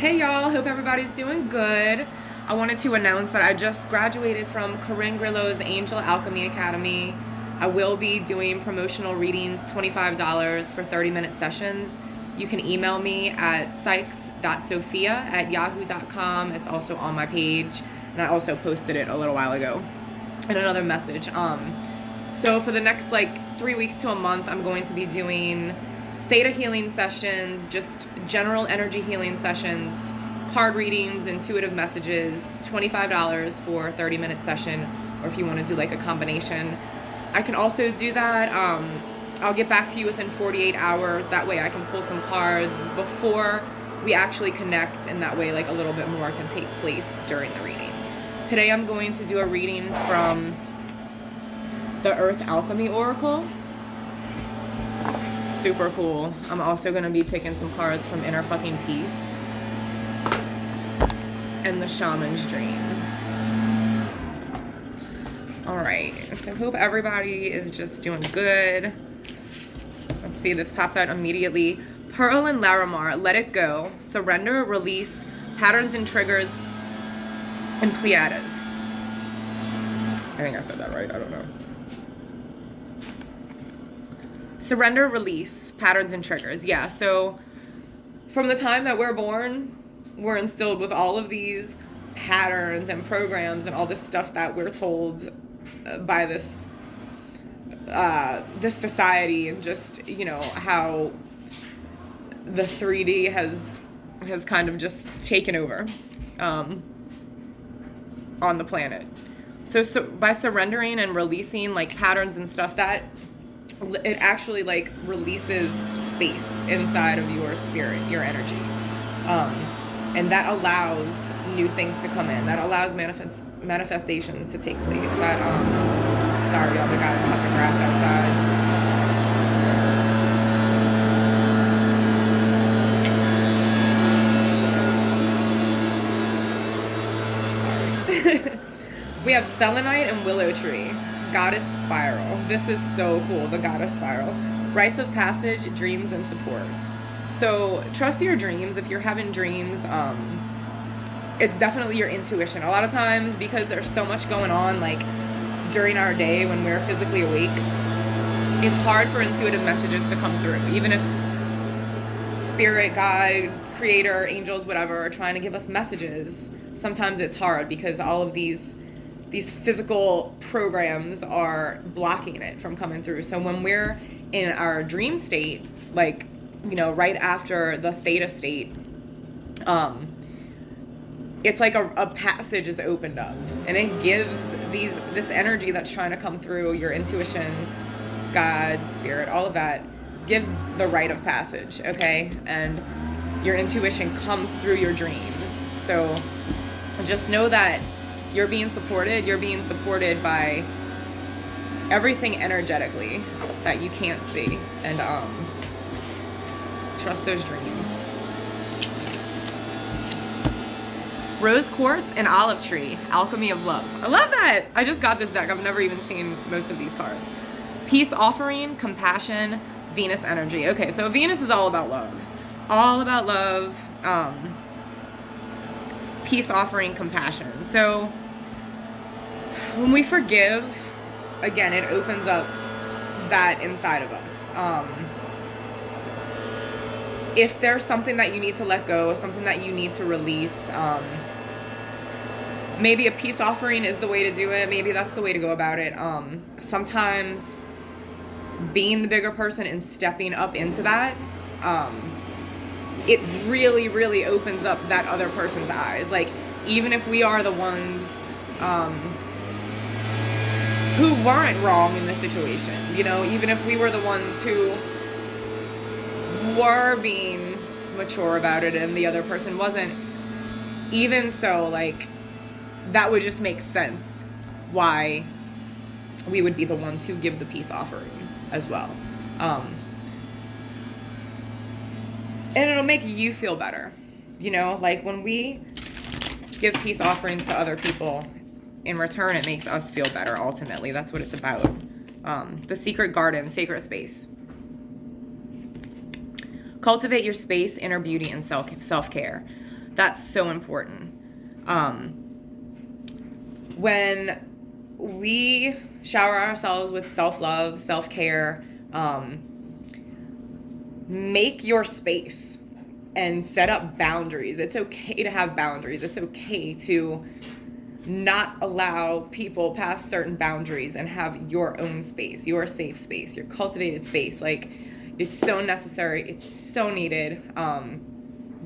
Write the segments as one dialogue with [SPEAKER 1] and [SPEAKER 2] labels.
[SPEAKER 1] Hey y'all, hope everybody's doing good. I wanted to announce that I just graduated from Corinne Grillo's Angel Alchemy Academy. I will be doing promotional readings, $25 for 30-minute sessions. You can email me at sykes.sophia@yahoo.com. It's also on my page, and I also posted it a little while ago in another message. So for the next 3 weeks to a month, I'm going to be doing theta healing sessions, just general energy healing sessions, card readings, intuitive messages, $25 for a 30-minute session, or if you want to do a combination. I can also do that. I'll get back to you within 48 hours. That way I can pull some cards before we actually connect, and that way a little bit more can take place during the reading. Today I'm going to do a reading from the Earth Alchemy Oracle. Super cool. I'm also going to be picking some cards from Inner Fucking Peace and the Shaman's Dream. Alright, so hope everybody is just doing good. Let's see, this popped out immediately. Pearl and Larimar, let it go. Surrender, release, patterns and triggers, and Pleiades. I think I said that right, I don't know. Surrender, release, patterns and triggers. Yeah, so from the time that we're born, we're instilled with all of these patterns and programs and all this stuff that we're told by this society, and just, how the 3D has kind of just taken over on the planet. So by surrendering and releasing patterns and stuff, that it actually releases space inside of your spirit, your energy, and that allows new things to come in. That allows manifestations to take place. That sorry y'all, the guys cutting grass outside. We have selenite and willow tree. Goddess spiral. This is so cool, the goddess spiral. Rites of passage, dreams, and support. So trust your dreams. If you're having dreams, it's definitely your intuition. A lot of times, because there's so much going on during our day when we're physically awake, it's hard for intuitive messages to come through. Even if spirit, God, creator, angels, whatever, are trying to give us messages, sometimes it's hard because all of these physical programs are blocking it from coming through. So when we're in our dream state, right after the theta state, it's like a passage is opened up, and it gives this energy that's trying to come through, your intuition, God, spirit, all of that gives the rite of passage, okay? And your intuition comes through your dreams. So just know that you're being supported by everything energetically that you can't see, and trust those dreams. Rose quartz and olive tree, alchemy of love. I love that. I just got this deck. I've never even seen most of these cards. Peace offering, compassion, Venus energy. Okay, so Venus is all about love. Peace offering, compassion. So when we forgive, again, it opens up that inside of us. If there's something that you need to let go, something that you need to release, maybe a peace offering is the way to do it. Maybe that's the way to go about it. Sometimes being the bigger person and stepping up into that, it really, really opens up that other person's eyes. Even if we are the ones who weren't wrong in the situation, even if we were the ones who were being mature about it and the other person wasn't, even so, that would just make sense why we would be the one to give the peace offering as well. And it'll make you feel better, when we give peace offerings to other people, in return it makes us feel better. Ultimately, that's what it's about. The secret garden, sacred space. Cultivate your space, inner beauty, and self-care. That's so important. When we shower ourselves with self-love, self-care, make your space and set up boundaries. It's okay to have boundaries. It's okay to not allow people past certain boundaries and have your own space, your safe space, your cultivated space. Like, it's so necessary. It's so needed.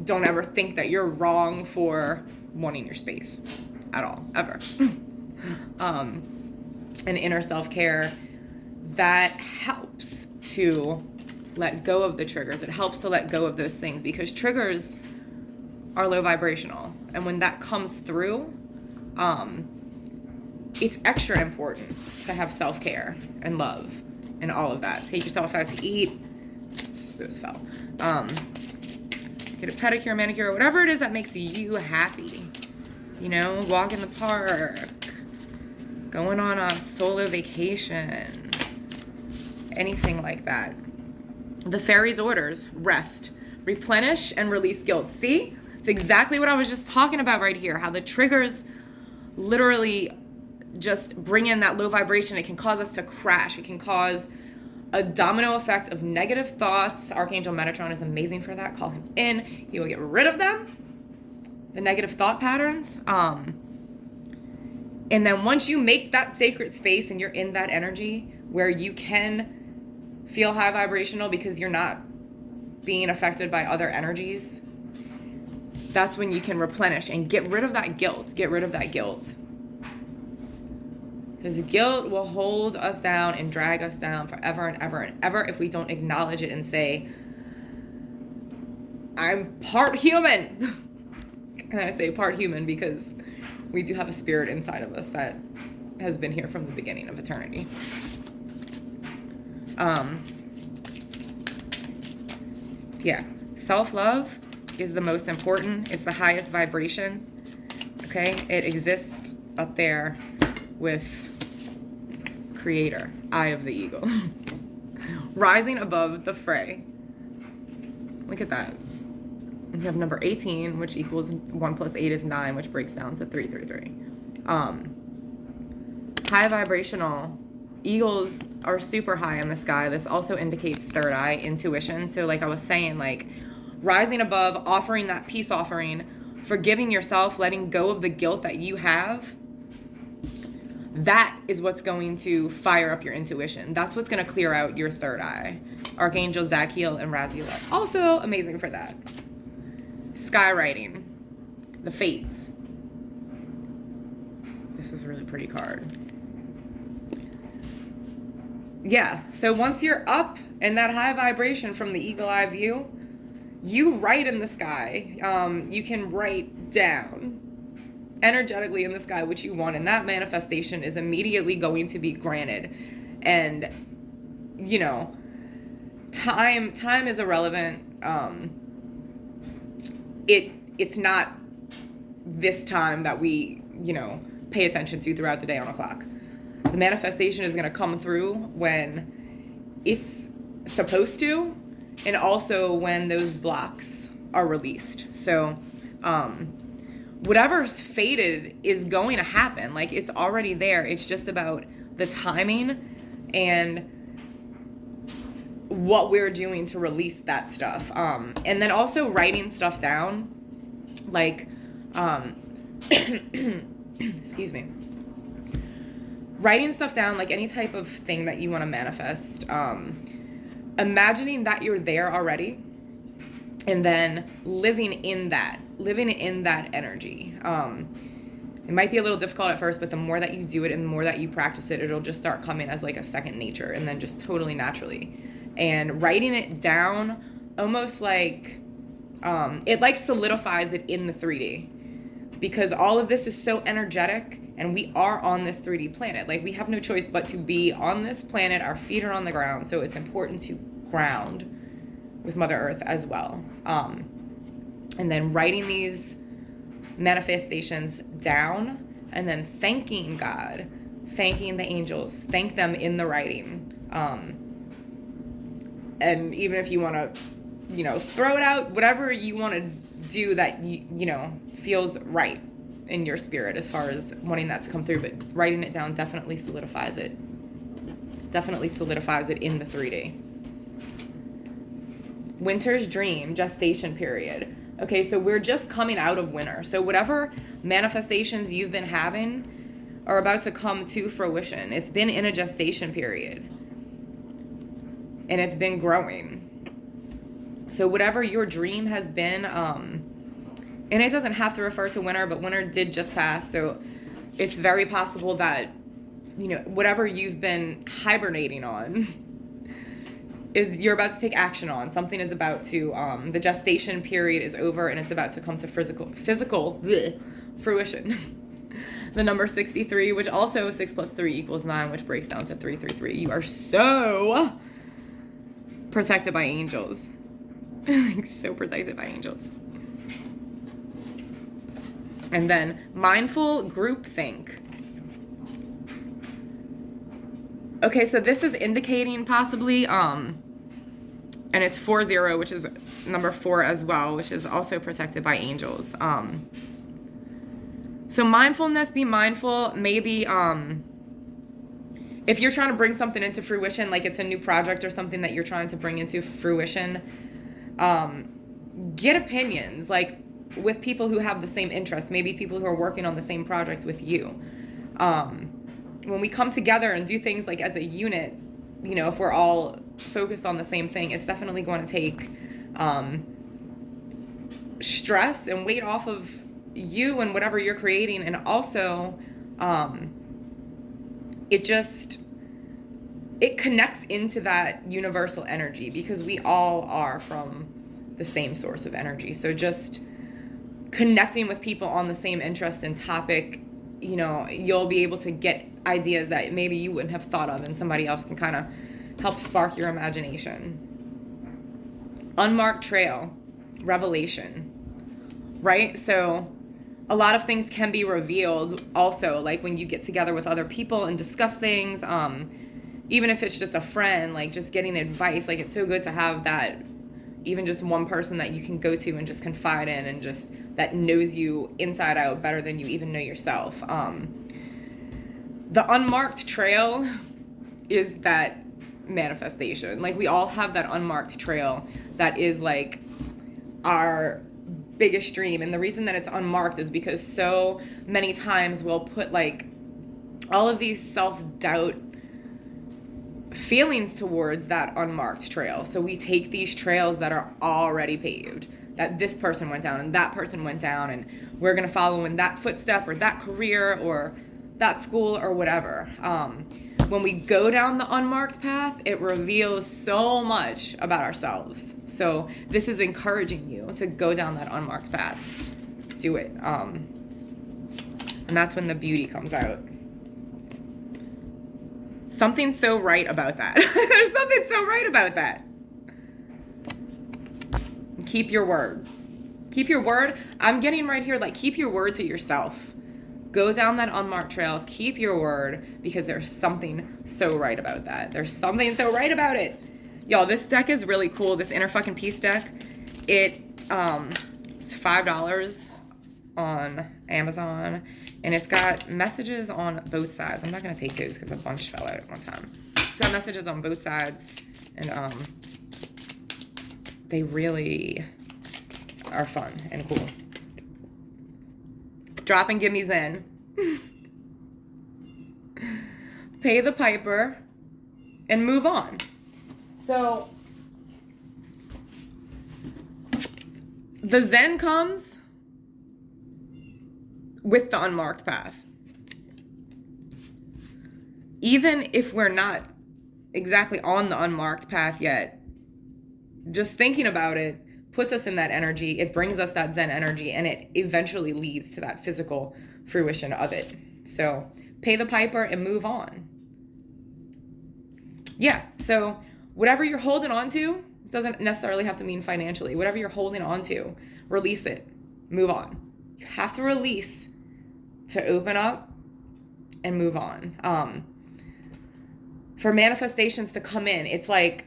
[SPEAKER 1] Don't ever think that you're wrong for wanting your space at all, ever. And inner self-care, that helps to let go of the triggers. It helps to let go of those things, because triggers are low vibrational. And when that comes through, it's extra important to have self-care and love and all of that. Take yourself out to eat. Those fell. Get a pedicure, manicure, whatever it is that makes you happy. You know, walk in the park, going on a solo vacation, anything like that. The fairies' orders: rest, replenish, and release guilt. See? It's exactly what I was just talking about right here, how the triggers literally just bring in that low vibration. It can cause us to crash. It can cause a domino effect of negative thoughts. Archangel Metatron is amazing for that. Call him in. He will get rid of them, the negative thought patterns. And then once you make that sacred space and you're in that energy where you can feel high vibrational because you're not being affected by other energies, that's when you can replenish and get rid of that guilt. Get rid of that guilt. Because guilt will hold us down and drag us down forever and ever and ever if we don't acknowledge it and say, I'm part human. And I say part human because we do have a spirit inside of us that has been here from the beginning of eternity. Yeah, self-love is the most important. It's the highest vibration. Okay, it exists up there with Creator, Eye of the Eagle. Rising above the fray. Look at that. We have number 18, which equals 1 plus 8 is 9, which breaks down to 333. High vibrational eagles are super high in the sky. This also indicates third eye, intuition. So like I was saying, like rising above, offering that peace offering, forgiving yourself, letting go of the guilt that you have, that is what's going to fire up your intuition. That's what's going to clear out your third eye. Archangel Zachiel and Raziel, also amazing for that. Skywriting, the fates. This is a really pretty card. Yeah, so once you're up in that high vibration from the eagle eye view, you write in the sky. You can write down energetically in the sky what you want, and that manifestation is immediately going to be granted. And you know, time is irrelevant. It's not this time that we, pay attention to throughout the day on a clock. The manifestation is going to come through when it's supposed to, and also when those blocks are released. So whatever's fated is going to happen. Like, it's already there. It's just about the timing and what we're doing to release that stuff. And then also writing stuff down, like, excuse me. Writing stuff down, like any type of thing that you want to manifest, imagining that you're there already, and then living in that energy. It might be a little difficult at first, but the more that you do it and the more that you practice it, it'll just start coming as like a second nature, and then just totally naturally. And writing it down, almost like it like solidifies it in the 3D, because all of this is so energetic. And we are on this 3D planet. Like, we have no choice but to be on this planet. Our feet are on the ground. So it's important to ground with Mother Earth as well. And then writing these manifestations down, and then thanking God, thanking the angels, thank them in the writing. And even if you want to, throw it out, whatever you want to do that you know feels right in your spirit as far as wanting that to come through. But writing it down definitely solidifies it. Definitely solidifies it in the 3D. Winter's dream, gestation period. Okay, so we're just coming out of winter. So whatever manifestations you've been having are about to come to fruition. It's been in a gestation period. And it's been growing. So whatever your dream has been, and it doesn't have to refer to winter, but winter did just pass. So it's very possible that, you know, whatever you've been hibernating on is you're about to take action on. Something is about to, the gestation period is over and it's about to come to physical fruition. The number 63, which also 6 + 3 = 9, which breaks down to 333. You are so protected by angels. So protected by angels. And then mindful groupthink. Okay, so this is indicating possibly, and it's 40, which is number 4 as well, which is also protected by angels. So mindfulness, be mindful, maybe, if you're trying to bring something into fruition, like it's a new project or something that you're trying to bring into fruition, get opinions, like with people who have the same interests, maybe people who are working on the same project with you. When we come together and do things like as a unit, you know, if we're all focused on the same thing, it's definitely going to take stress and weight off of you and whatever you're creating. And also, it connects into that universal energy because we all are from the same source of energy. So just connecting with people on the same interest and topic, you know, you'll be able to get ideas that maybe you wouldn't have thought of, and somebody else can kind of help spark your imagination. Unmarked trail, revelation, right? So a lot of things can be revealed also, like when you get together with other people and discuss things, even if it's just a friend, like just getting advice. Like it's so good to have that, even just one person that you can go to and just confide in, and just that knows you inside out better than you even know yourself. The unmarked trail is that manifestation. Like we all have that unmarked trail that is like our biggest dream. And the reason that it's unmarked is because so many times we'll put like all of these self-doubt feelings towards that unmarked trail. So we take these trails that are already paved, that this person went down and that person went down, and we're going to follow in that footstep or that career or that school or whatever. When we go down the unmarked path, it reveals so much about ourselves. So this is encouraging you to go down that unmarked path. Do it. And that's when the beauty comes out. Something's so right about that. There's something so right about that. Keep your word. Keep your word. I'm getting right here, like, keep your word to yourself. Go down that unmarked trail. Keep your word, because there's something so right about that. There's something so right about it. Y'all, this deck is really cool. This Inner Fucking Peace deck. It's $5 on Amazon, and it's got messages on both sides. I'm not going to take those because a bunch fell out at one time. It's got messages on both sides, and they really are fun and cool. Drop and give me Zen. Pay the piper and move on. So the Zen comes with the unmarked path. Even if we're not exactly on the unmarked path yet, just thinking about it puts us in that energy. It brings us that Zen energy, and it eventually leads to that physical fruition of it. So pay the piper and move on. Yeah, so whatever you're holding on to, it doesn't necessarily have to mean financially. Whatever you're holding on to, release it. Move on. You have to release to open up and move on. For manifestations to come in, it's like,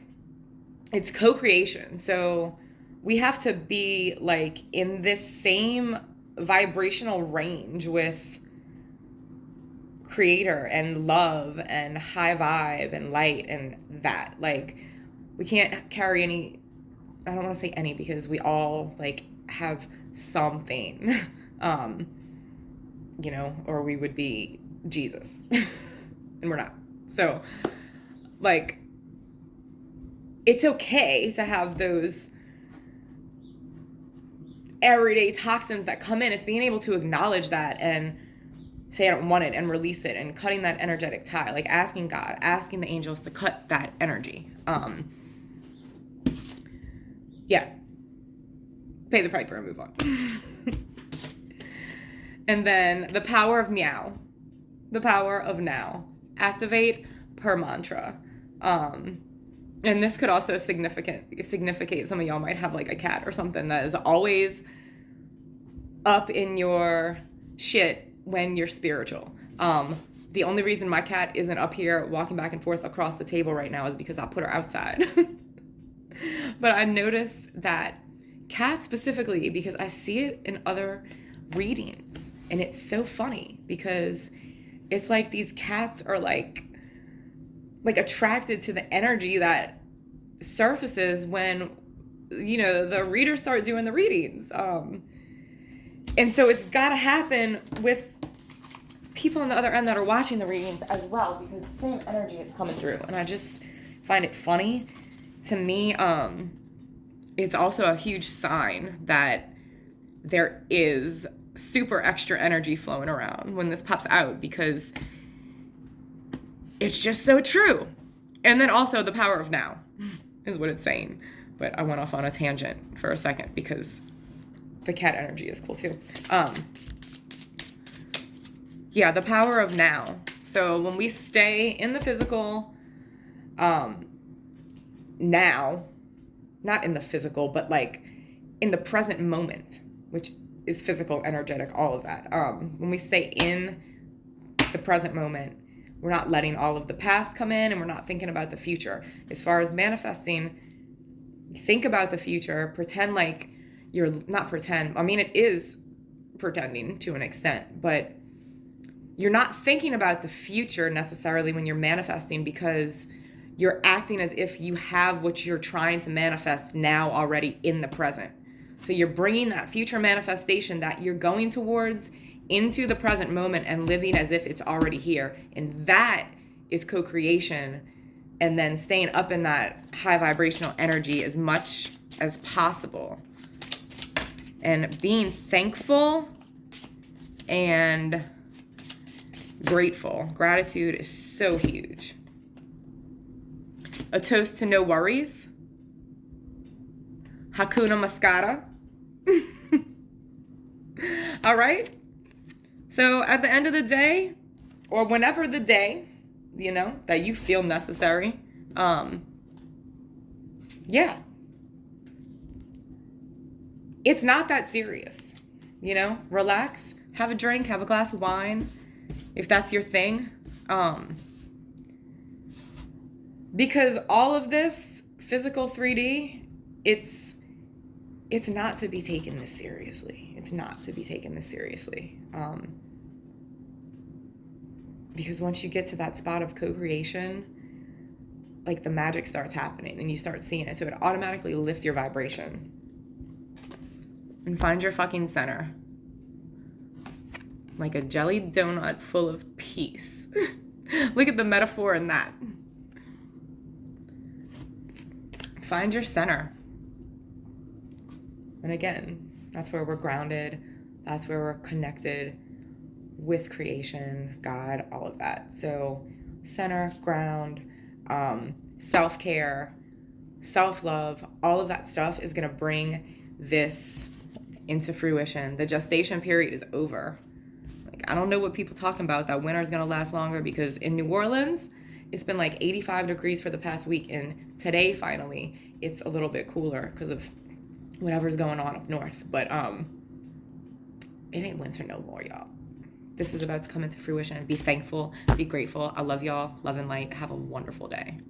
[SPEAKER 1] it's co-creation. So we have to be like in this same vibrational range with creator and love and high vibe and light and that. Like, we can't carry any, I don't want to say any, because we all like have something, you know, or we would be Jesus and we're not. So like, it's okay to have those everyday toxins that come in. It's being able to acknowledge that and say I don't want it and release it, and cutting that energetic tie, like asking God, asking the angels to cut that energy. Yeah. Pay the piper and move on. And then the power of meow. The power of now. Activate per mantra. And this could also significate some of y'all might have like a cat or something that is always up in your shit when you're spiritual. The only reason my cat isn't up here walking back and forth across the table right now is because I put her outside. But I noticed that cats specifically, because I see it in other readings, and it's so funny because it's like these cats are like attracted to the energy that surfaces when, you know, the readers start doing the readings. And so it's got to happen with people on the other end that are watching the readings as well, because the same energy is coming through. And I just find it funny. To me, it's also a huge sign that there is super extra energy flowing around when this pops out, because it's just so true. And then also the power of now is what it's saying. But I went off on a tangent for a second because the cat energy is cool too. Yeah, the power of now. So when we stay in the physical, now, not in the physical, but like in the present moment, which is physical, energetic, all of that. When we stay in the present moment, we're not letting all of the past come in, and we're not thinking about the future. As far as manifesting, think about the future, pretend like you're not pretend. I mean, it is pretending to an extent, but you're not thinking about the future necessarily when you're manifesting, because you're acting as if you have what you're trying to manifest now already in the present. So you're bringing that future manifestation that you're going towards into the present moment and living as if it's already here. And that is co-creation. And then staying up in that high vibrational energy as much as possible. And being thankful and grateful. Gratitude is so huge. A toast to no worries. Hakuna Matata. All right? So at the end of the day, or whenever the day, you know, that you feel necessary, yeah. It's not that serious, you know? Relax, have a drink, have a glass of wine, if that's your thing. Because all of this physical 3D, it's not to be taken this seriously. It's not to be taken this seriously. Because once you get to that spot of co-creation, like the magic starts happening and you start seeing it. So it automatically lifts your vibration. And find your fucking center. Like a jelly donut full of peace. Look at the metaphor in that. Find your center. And again, that's where we're grounded. That's where we're connected with creation, God, all of that. So center, ground, self-care, self-love, all of that stuff is going to bring this into fruition. The gestation period is over. Like, I don't know what people talking about, that winter is going to last longer, because in New Orleans, it's been like 85 degrees for the past week. And today, finally, it's a little bit cooler because of whatever's going on up north. But it ain't winter no more, y'all. This is about to come into fruition. Be thankful. Be grateful. I love y'all. Love and light. Have a wonderful day.